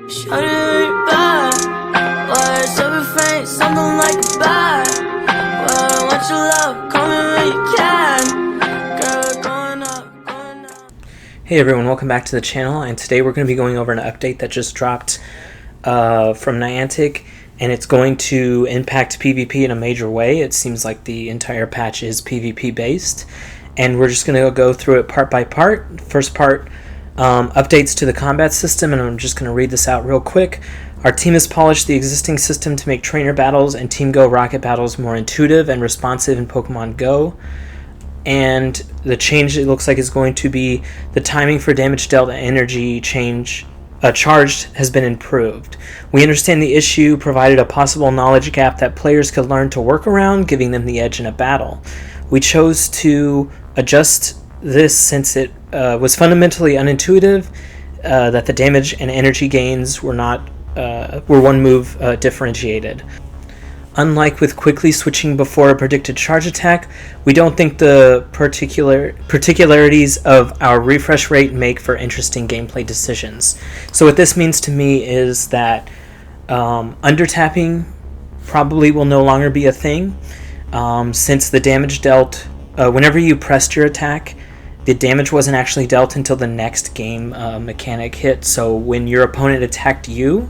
Shut it back. Words of a face, something like a bad. Well, I want your love, call me when you can. Girl, going up, going up. Hey everyone, welcome back to the channel, and today we're going to be going over an update that just dropped from Niantic, and it's going to impact PvP in a major way. It seems like the entire patch is PvP based, and we're just going to go through it part by part. First part, updates to the combat system, and I'm just going to read this out real quick. Our team has polished the existing system to make trainer battles and Team Go rocket battles more intuitive and responsive in Pokemon Go. And the change, it looks like, is going to be the timing for damage dealt and energy charged has been improved. We understand the issue provided a possible knowledge gap that players could learn to work around, giving them the edge in a battle. We chose to adjust this since it was fundamentally unintuitive, that the damage and energy gains were one move differentiated. Unlike with quickly switching before a predicted charge attack, we don't think the particularities of our refresh rate make for interesting gameplay decisions. So what this means to me is that undertapping probably will no longer be a thing, since the damage dealt, whenever you pressed your attack, the damage wasn't actually dealt until the next game mechanic hit. So when your opponent attacked you,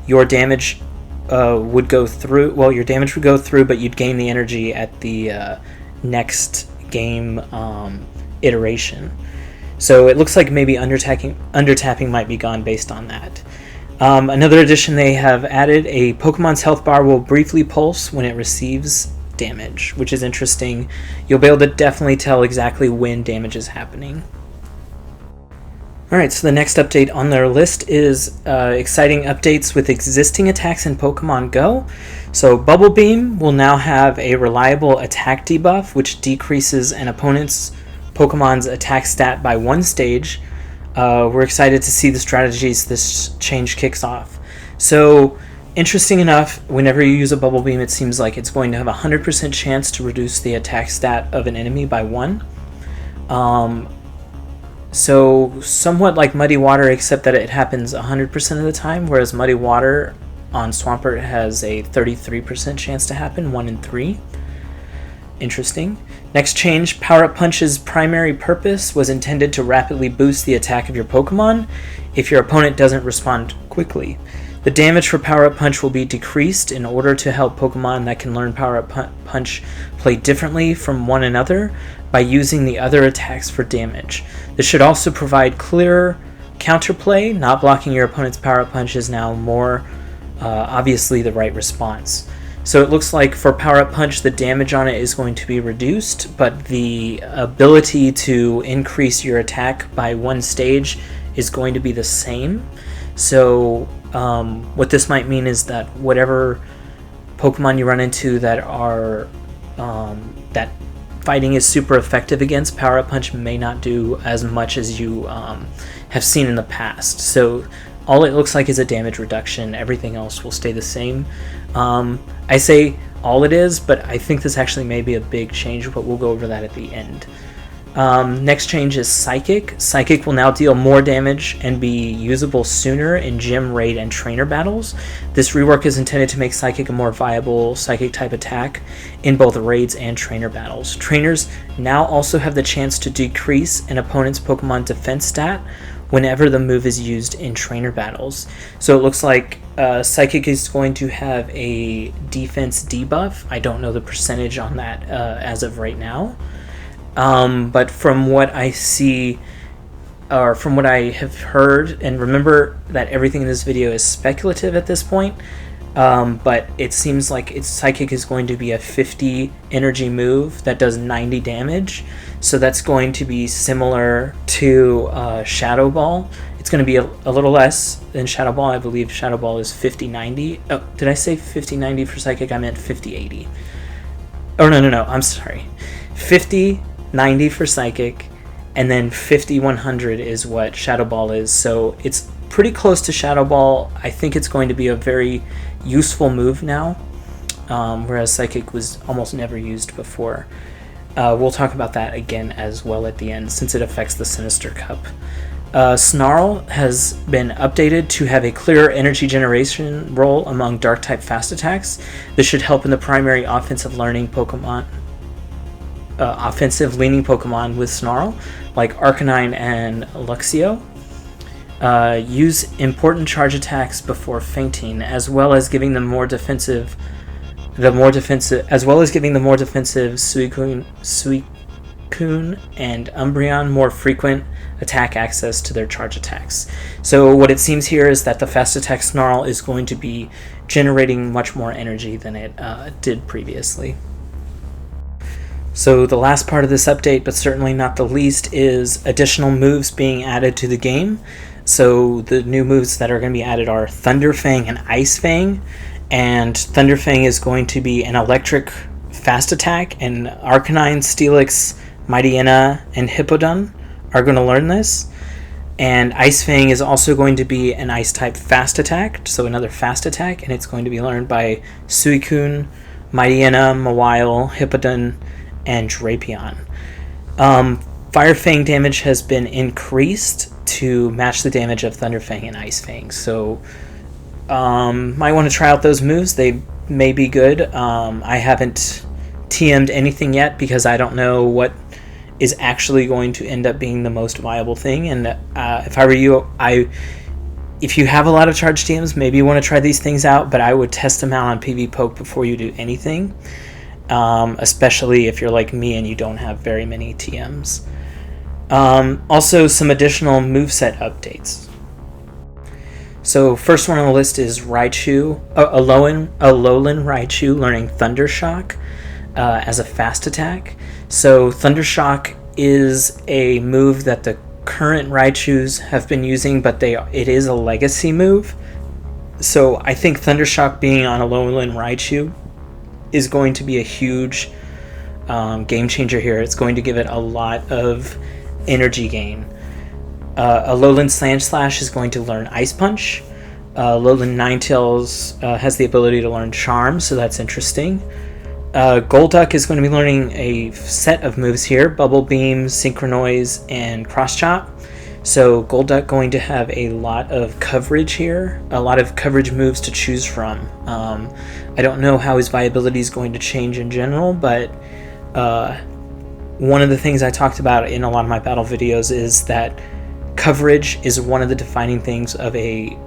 your damage would go through. Well, your damage would go through, but you'd gain the energy at the next game iteration. So it looks like maybe undertapping might be gone based on that. Another addition they have added: a Pokemon's health bar will briefly pulse when it receives damage, which is interesting. You'll be able to definitely tell exactly when damage is happening. Alright, so the next update on their list is exciting updates with existing attacks in Pokemon Go. So Bubble Beam will now have a reliable attack debuff, which decreases an opponent's Pokemon's attack stat by 1 stage. We're excited to see the strategies this change kicks off. So, interesting enough, whenever you use a Bubble Beam, it seems like it's going to have a 100% chance to reduce the attack stat of an enemy by 1. So somewhat like Muddy Water, except that it happens 100% of the time, whereas Muddy Water on Swampert has a 33% chance to happen, 1 in 3. Interesting. Next change, Power Up Punch's primary purpose was intended to rapidly boost the attack of your Pokemon if your opponent doesn't respond quickly. The damage for Power Up Punch will be decreased in order to help Pokemon that can learn Power Up Punch play differently from one another by using the other attacks for damage. This should also provide clearer counterplay. Not blocking your opponent's Power Up Punch is now more obviously the right response. So it looks like for Power Up Punch, the damage on it is going to be reduced, but the ability to increase your attack by 1 stage is going to be the same. So what this might mean is that whatever Pokemon you run into that are that fighting is super effective against, Power Up Punch may not do as much as you have seen in the past. So all it looks like is a damage reduction. Everything else will stay the same. I say all it is, but I think this actually may be a big change, but we'll go over that at the end. Next change is Psychic. Psychic will now deal more damage and be usable sooner in gym, raid, and trainer battles. This rework is intended to make Psychic a more viable Psychic type attack in both raids and trainer battles. Trainers now also have the chance to decrease an opponent's Pokemon defense stat whenever the move is used in trainer battles. So it looks like Psychic is going to have a defense debuff. I don't know the percentage on that as of right now. But from what I see, or from what I have heard, and remember that everything in this video is speculative at this point, but it seems like its Psychic is going to be a 50 energy move that does 90 damage, so that's going to be similar to Shadow Ball. It's going to be a little less than Shadow Ball. I believe Shadow Ball is 50-90. Oh, did I say 50-90 for Psychic? I meant 50-80. Oh, no, I'm sorry. 50-90 for Psychic, and then 50-100 is what Shadow Ball is. So it's pretty close to Shadow Ball. I think it's going to be a very useful move now, whereas Psychic was almost never used before. We'll talk about that again as well at the end, since it affects the Sinister Cup. Snarl has been updated to have a clearer energy generation role among Dark-type fast attacks. This should help in the primary offensive leaning Pokemon with Snarl, like Arcanine and Luxio. Use important charge attacks before fainting, as well as giving the more defensive Suicune and Umbreon more frequent attack access to their charge attacks. So what it seems here is that the fast attack Snarl is going to be generating much more energy than it did previously. So the last part of this update, but certainly not the least, is additional moves being added to the game. So the new moves that are going to be added are Thunder Fang and Ice Fang. And Thunder Fang is going to be an electric fast attack, and Arcanine, Steelix, Mightyena, and Hippowdon are going to learn this. And Ice Fang is also going to be an ice-type fast attack, so another fast attack, and it's going to be learned by Suicune, Mightyena, Mawile, Hippowdon, and Drapion. Fire Fang damage has been increased to match the damage of Thunder Fang and Ice Fang, so might want to try out those moves. They may be good. I haven't TM'd anything yet because I don't know what is actually going to end up being the most viable thing, and if I were you, if you have a lot of charge TMs, maybe you want to try these things out, but I would test them out on PvPoke before you do anything, especially if you're like me and you don't have very many TMs. Also, some additional moveset updates. So first one on the list is Raichu, Alolan Raichu learning Thunder Shock as a fast attack. So Thunder Shock is a move that the current Raichus have been using, but it is a legacy move. So I think Thunder Shock being on Alolan Raichu is going to be a huge game changer here. It's going to give it a lot of energy gain. Alolan Sandslash is going to learn Ice Punch. Alolan Ninetales has the ability to learn Charm, so that's interesting. Golduck is going to be learning a set of moves here: Bubble Beam, Synchronoise, and Cross Chop. So Golduck going to have a lot of coverage here, a lot of coverage moves to choose from. I don't know how his viability is going to change in general, but one of the things I talked about in a lot of my battle videos is that coverage is one of the defining things of a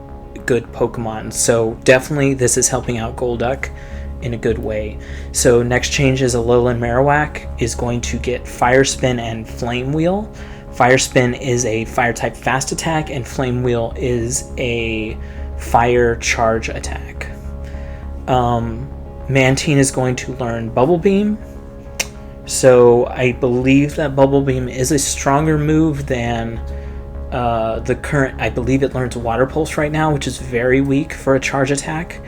good Pokemon. So definitely this is helping out Golduck in a good way. So next change is Alolan Marowak is going to get Fire Spin and Flame Wheel. Fire Spin is a fire type fast attack, and Flame Wheel is a fire charge attack. Mantine is going to learn Bubble Beam. So I believe that Bubble Beam is a stronger move than the current. I believe it learns Water Pulse right now, which is very weak for a charge attack.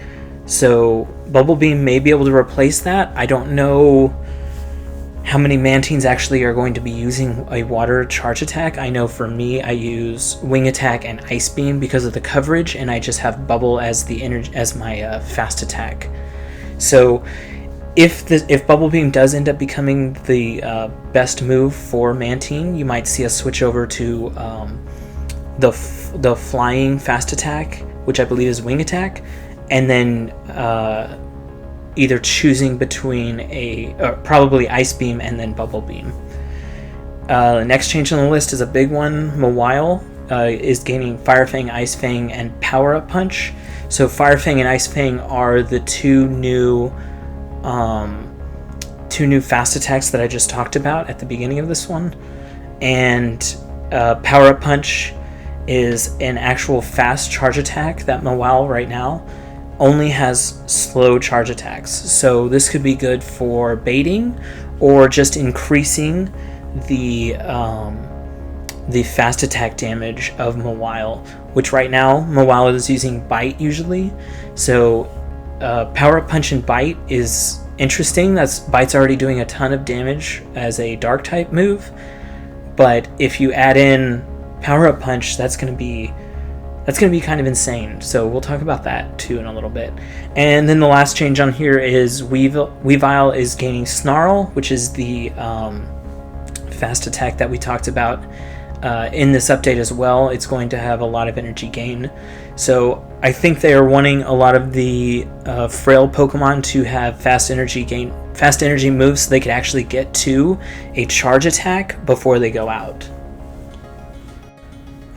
So Bubble Beam may be able to replace that. I don't know how many Mantines actually are going to be using a water charge attack. I know for me, I use Wing Attack and Ice Beam because of the coverage, and I just have Bubble as the as my fast attack. So if Bubble Beam does end up becoming the best move for Mantine, you might see us switch over to the flying fast attack, which I believe is Wing Attack, and then either choosing between probably Ice Beam and then Bubble Beam. The next change on the list is a big one. Mawile is gaining Fire Fang, Ice Fang, and Power Up Punch. So Fire Fang and Ice Fang are the two new fast attacks that I just talked about at the beginning of this one, and Power Up Punch is an actual fast charge attack that Mawile right now only has slow charge attacks. So this could be good for baiting or just increasing the fast attack damage of Mawile, which right now Mawile is using Bite usually. So Power Up Punch and Bite is interesting. Bite's already doing a ton of damage as a dark type move, but if you add in Power Up Punch, that's going to be kind of insane. So we'll talk about that too in a little bit. And then the last change on here is Weavile is gaining Snarl, which is the fast attack that we talked about in this update as well, it's going to have a lot of energy gain. So I think they are wanting a lot of the frail Pokemon to have fast energy moves so they can actually get to a charge attack before they go out.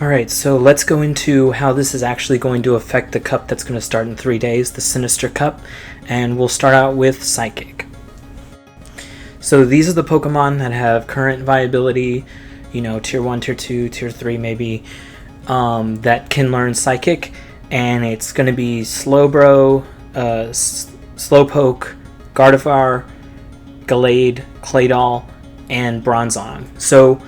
Alright, so let's go into how this is actually going to affect the cup that's going to start in 3 days, the Sinister Cup, and we'll start out with Psychic. So these are the Pokemon that have current viability, you know, tier 1, tier 2, tier 3 maybe, that can learn Psychic, and it's going to be Slowbro, Slowpoke, Gardevoir, Gallade, Claydol, and Bronzong. So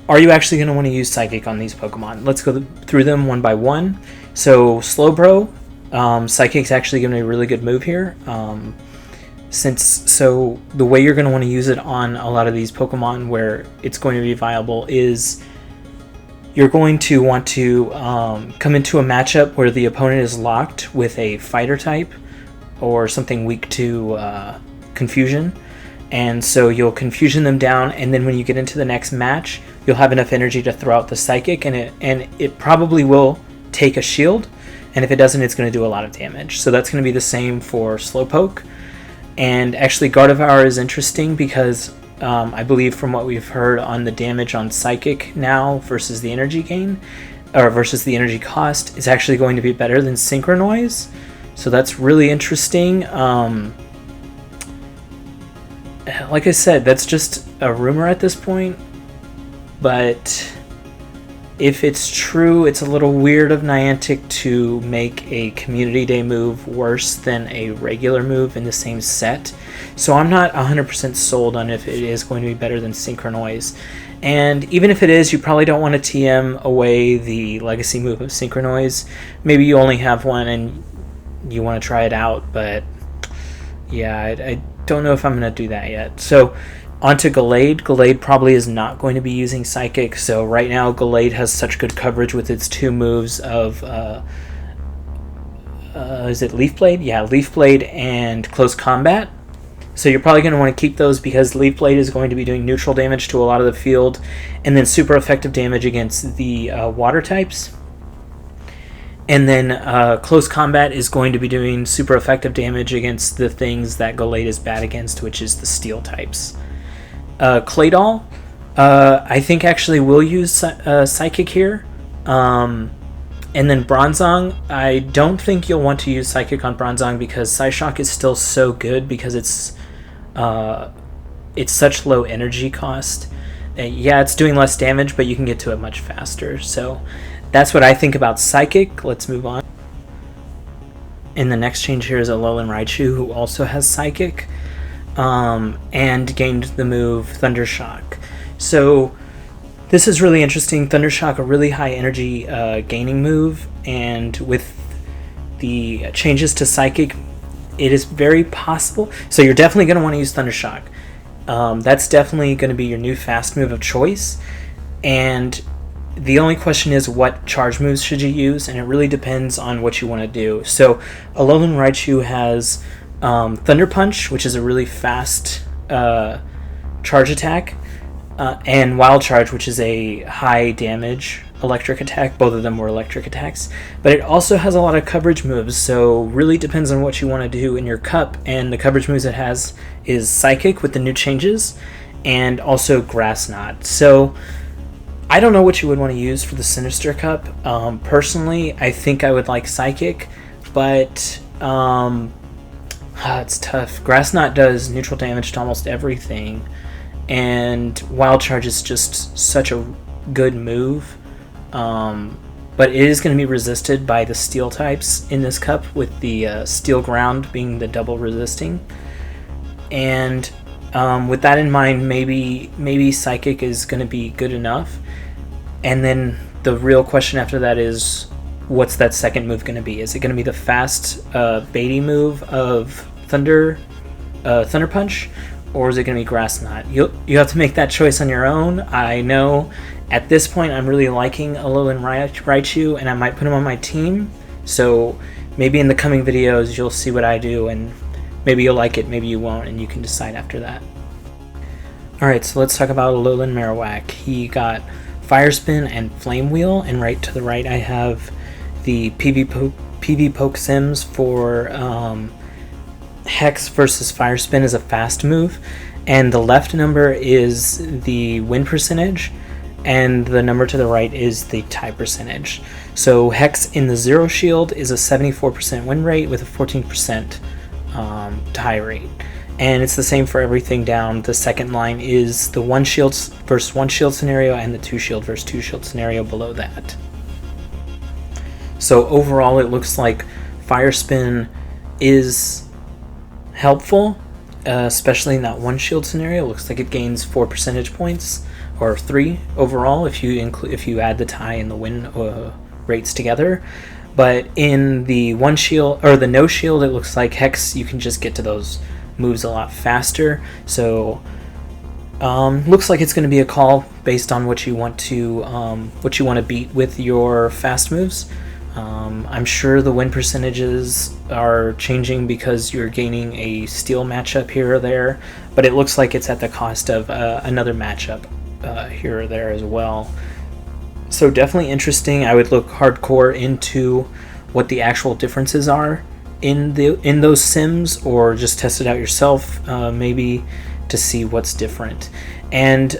are you actually going to want to use Psychic on these Pokemon? Let's go through them one by one. So Slowbro, Psychic's actually going to be a really good move here. So the way you're going to want to use it on a lot of these Pokemon where it's going to be viable is you're going to want to come into a matchup where the opponent is locked with a fighter type or something weak to confusion, and so you'll confusion them down, and then when you get into the next match you'll have enough energy to throw out the Psychic, and it probably will take a shield, and if it doesn't, it's going to do a lot of damage. So that's going to be the same for Slowpoke. And actually Gardevoir is interesting because I believe from what we've heard on the damage on Psychic now versus the energy gain, or versus the energy cost, is actually going to be better than Synchronoise. So that's really interesting. Like I said, that's just a rumor at this point, but if it's true, it's a little weird of Niantic to make a Community Day move worse than a regular move in the same set. So I'm not 100% sold on if it is going to be better than Synchronoise. And even if it is, you probably don't want to TM away the legacy move of Synchronoise. Maybe you only have one and you want to try it out, but yeah, I don't know if I'm going to do that yet. So onto Gallade. Gallade probably is not going to be using Psychic, so right now Gallade has such good coverage with its two moves of, is it Leaf Blade? Yeah, Leaf Blade and Close Combat. So you're probably going to want to keep those because Leaf Blade is going to be doing neutral damage to a lot of the field, and then super effective damage against the water types. And then Close Combat is going to be doing super effective damage against the things that Gallade is bad against, which is the steel types. Claydol, I think actually will use Psychic here. And then Bronzong, I don't think you'll want to use Psychic on Bronzong because Psyshock is still so good because it's such low energy cost. Yeah, it's doing less damage, but you can get to it much faster. So that's what I think about Psychic. Let's move on. And the next change here is Alolan Raichu, who also has Psychic. And gained the move Thundershock. So this is really interesting. Thundershock, a really high energy gaining move, and with the changes to Psychic, it is very possible. So you're definitely going to want to use Thundershock. That's definitely going to be your new fast move of choice, and the only question is what charge moves should you use, and it really depends on what you want to do. So Alolan Raichu has Thunder Punch, which is a really fast charge attack, and Wild Charge, which is a high damage electric attack. Both of them were electric attacks, but it also has a lot of coverage moves, so really depends on what you want to do in your cup. And the coverage moves it has is Psychic with the new changes, and also Grass Knot. So I don't know what you would want to use for the Sinister Cup. Personally, I think I would like Psychic, but it's tough. Grass Knot does neutral damage to almost everything, and Wild Charge is just such a good move. But it is going to be resisted by the steel types in this cup, with the Steel Ground being the double resisting. And with that in mind, maybe Psychic is going to be good enough. And then the real question after that is, what's that second move going to be? Is it going to be the fast baity move of Thunder Punch, or is it going to be Grass Knot? You have to make that choice on your own. I know at this point I'm really liking Alolan Raichu, and I might put him on my team. So maybe in the coming videos you'll see what I do, and maybe you'll like it, maybe you won't, and you can decide after that. Alright, so let's talk about Alolan Marowak. He got Fire Spin and Flame Wheel, and right to the right I have the PV Poke Sims for Hex versus Fire Spin as a fast move, and the left number is the win percentage, and the number to the right is the tie percentage. So Hex in the 0 shield is a 74% win rate with a 14% tie rate. And it's the same for everything down. The second line is the 1 shield versus 1 shield scenario and the 2 shield versus 2 shield scenario below that. So overall it looks like Fire Spin is helpful, especially in that 1 shield scenario. It looks like it gains 4 percentage points, or 3 overall if you add the tie and the win rates together. But in the 1 shield or the no shield, it looks like Hex, you can just get to those moves a lot faster. So looks like it's going to be a call based on what you want to beat with your fast moves. I'm sure the win percentages are changing because you're gaining a steel matchup here or there, but it looks like it's at the cost of another matchup here or there as well. So definitely interesting. I would look hardcore into what the actual differences are in those sims, or just test it out yourself, maybe to see what's different. And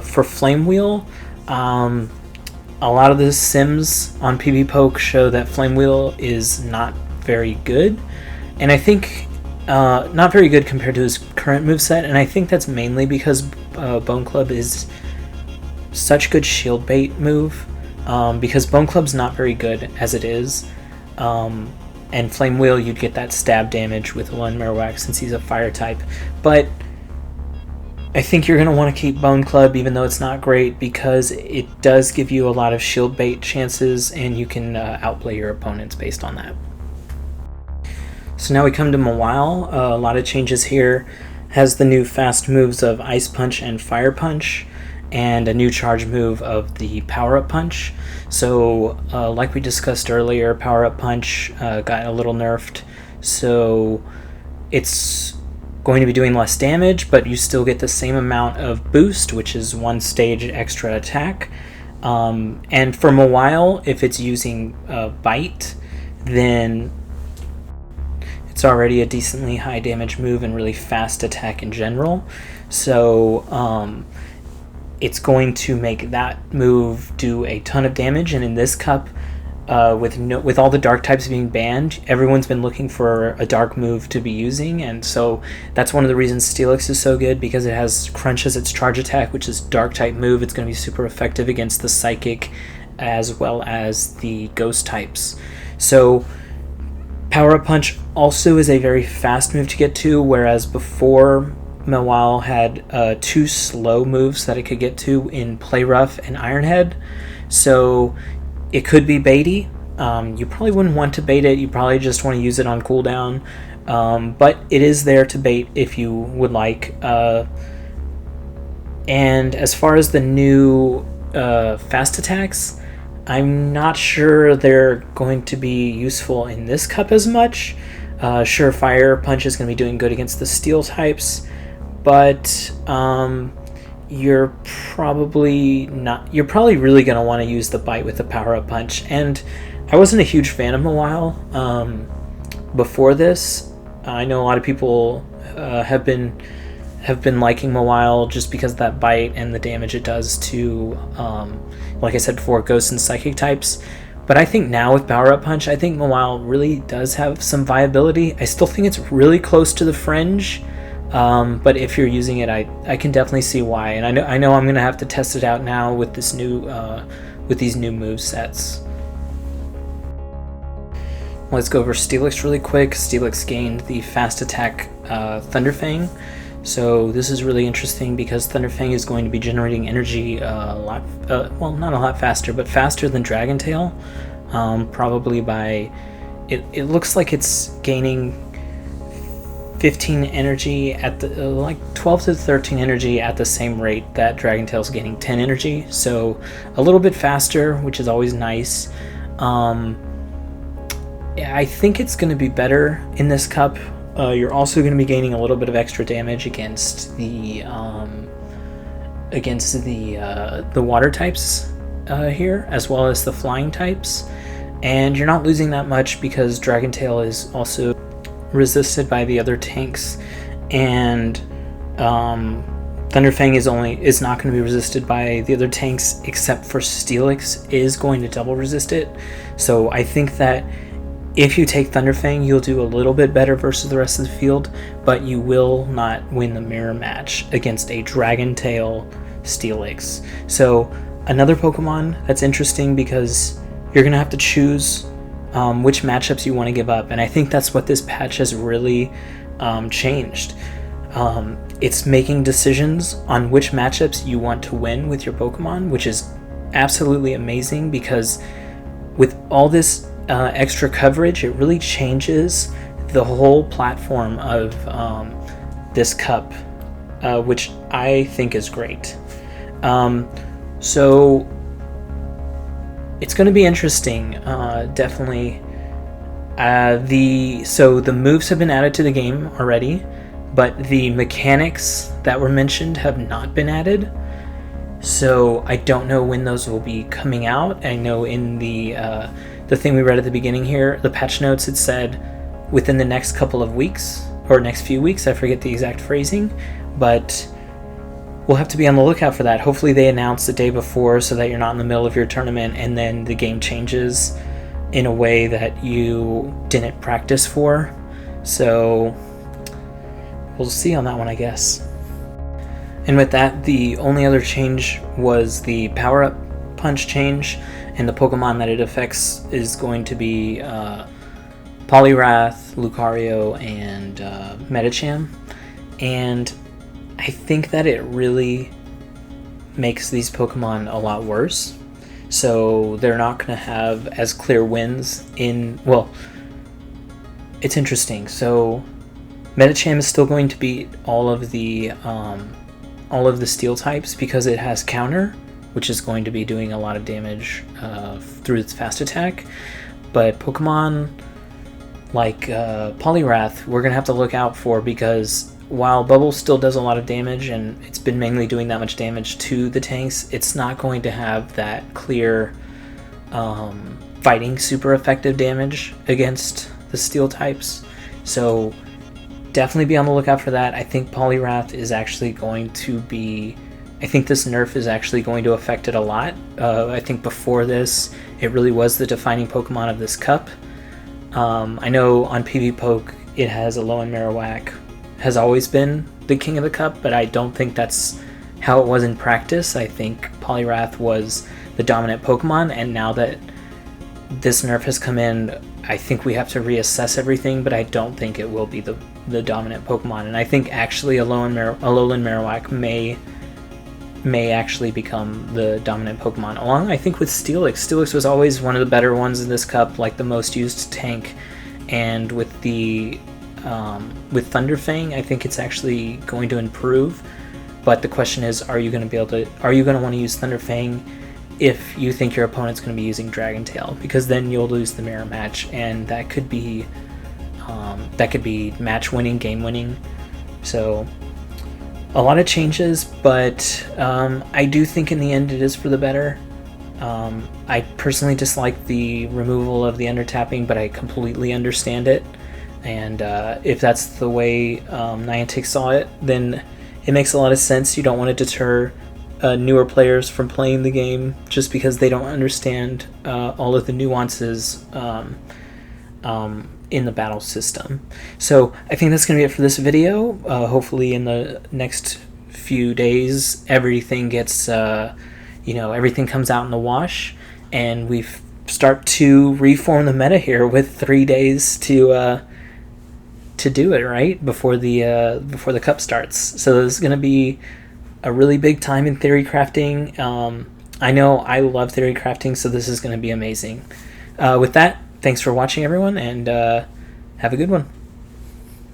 for Flame Wheel, a lot of the sims on PB Poke show that Flame Wheel is not very good, and I think not very good compared to his current moveset, and I think that's mainly because Bone Club is such good shield bait move, because Bone Club's not very good as it is, and Flame Wheel you'd get that stab damage with Lun Marowak since he's a fire type, but I think you're going to want to keep Bone Club even though it's not great, because it does give you a lot of shield bait chances and you can outplay your opponents based on that. So now we come to Mawile. A lot of changes here. Has the new fast moves of Ice Punch and Fire Punch, and a new charge move of the Power Up Punch. So like we discussed earlier, Power Up Punch got a little nerfed, so it's going to be doing less damage, but you still get the same amount of boost, which is 1 stage extra attack. And for Mawile, if it's using Bite, then it's already a decently high damage move and really fast attack in general. So it's going to make that move do a ton of damage, and in this cup, with all the dark types being banned, everyone's been looking for a dark move to be using, and so that's one of the reasons Steelix is so good, because it has Crunch as its charge attack, which is dark type move. It's going to be super effective against the Psychic as well as the Ghost types. So Power Up Punch also is a very fast move to get to, whereas before Mawile had 2 slow moves that it could get to in Play Rough and Iron Head. So it could be baity. You probably wouldn't want to bait it. You probably just want to use it on cooldown. But it is there to bait if you would like. And as far as the new fast attacks, I'm not sure they're going to be useful in this cup as much. Sure, Fire Punch is going to be doing good against the steel types, but you're probably really going to want to use the Bite with the Power Up Punch. And I wasn't a huge fan of Mawile before this. I know a lot of people have been liking Mawile just because of that Bite and the damage it does to, like I said before, Ghost and Psychic types. But I think now with Power Up Punch, I think Mawile really does have some viability. I still think it's really close to the fringe. But if you're using it, I can definitely see why, and I know I'm gonna have to test it out now with this new with these new move sets. Let's go over Steelix really quick. Steelix gained the fast attack Thunderfang, so this is really interesting because Thunderfang is going to be generating energy a lot, well, not a lot faster, but faster than Dragon Tail, probably by it looks like it's gaining 15 energy at the like 12 to 13 energy at the same rate that Dragon Tail's gaining 10 energy, so a little bit faster, which is always nice. I think it's going to be better in this cup. You're also going to be gaining a little bit of extra damage against the against the water types here, as well as the flying types. And you're not losing that much because Dragon Tail is also resisted by the other tanks, and Thunderfang is not going to be resisted by the other tanks, except for Steelix is going to double resist it. So I think that if you take Thunderfang, you'll do a little bit better versus the rest of the field, but you will not win the mirror match against a Dragon Tail Steelix. So another Pokemon that's interesting because you're going to have to choose which matchups you want to give up, and I think that's what this patch has really changed. It's making decisions on which matchups you want to win with your Pokemon, which is absolutely amazing because with all this extra coverage, it really changes the whole platform of this cup, which I think is great. So it's going to be interesting, definitely. The moves have been added to the game already, but the mechanics that were mentioned have not been added. So I don't know when those will be coming out. I know in the thing we read at the beginning here, the patch notes, it said within the next couple of weeks, or next few weeks, I forget the exact phrasing, but we'll have to be on the lookout for that. Hopefully they announce the day before so that you're not in the middle of your tournament and then the game changes in a way that you didn't practice for. So we'll see on that one, I guess. And with that, the only other change was the power-up punch change, and the Pokemon that it affects is going to be Poliwrath, Lucario, and Medicham. And I think that it really makes these Pokemon a lot worse. So they're not going to have as clear wins in... Well, it's interesting. So Medicham is still going to beat all of the steel types because it has counter, which is going to be doing a lot of damage through its fast attack. But Pokemon like Poliwrath, we're going to have to look out for, because while Bubble still does a lot of damage, and it's been mainly doing that much damage to the tanks, it's not going to have that clear fighting super effective damage against the steel types. So definitely be on the lookout for that. I think Poliwrath is actually going to be... I think this nerf is actually going to affect it a lot. I think before this, it really was the defining Pokemon of this cup. I know on PvPoke, it has Alolan Marowak, has always been the king of the cup, but I don't think that's how it was in practice. I think Poliwrath was the dominant Pokemon, and now that this nerf has come in, I think we have to reassess everything, but I don't think it will be the dominant Pokemon. And I think actually Alolan Marowak may actually become the dominant Pokemon, along I think with Steelix. Steelix was always one of the better ones in this cup, like the most used tank, and with the with Thunderfang, I think it's actually going to improve. But the question is, are you going to want to use Thunderfang if you think your opponent's going to be using Dragon Tail? Because then you'll lose the mirror match, and that could be match winning, game winning. So a lot of changes, but I do think in the end it is for the better. I personally dislike the removal of the undertapping, but I completely understand it. And if that's the way Niantic saw it, then it makes a lot of sense. You don't want to deter newer players from playing the game just because they don't understand all of the nuances in the battle system. So I think that's going to be it for this video. Hopefully in the next few days, everything gets, everything comes out in the wash, and we start to reform the meta here with 3 days to do it right before the cup starts. So this is going to be a really big time in theory crafting. I know I love theory crafting, so this is going to be amazing. With that, thanks for watching, everyone, and have a good one.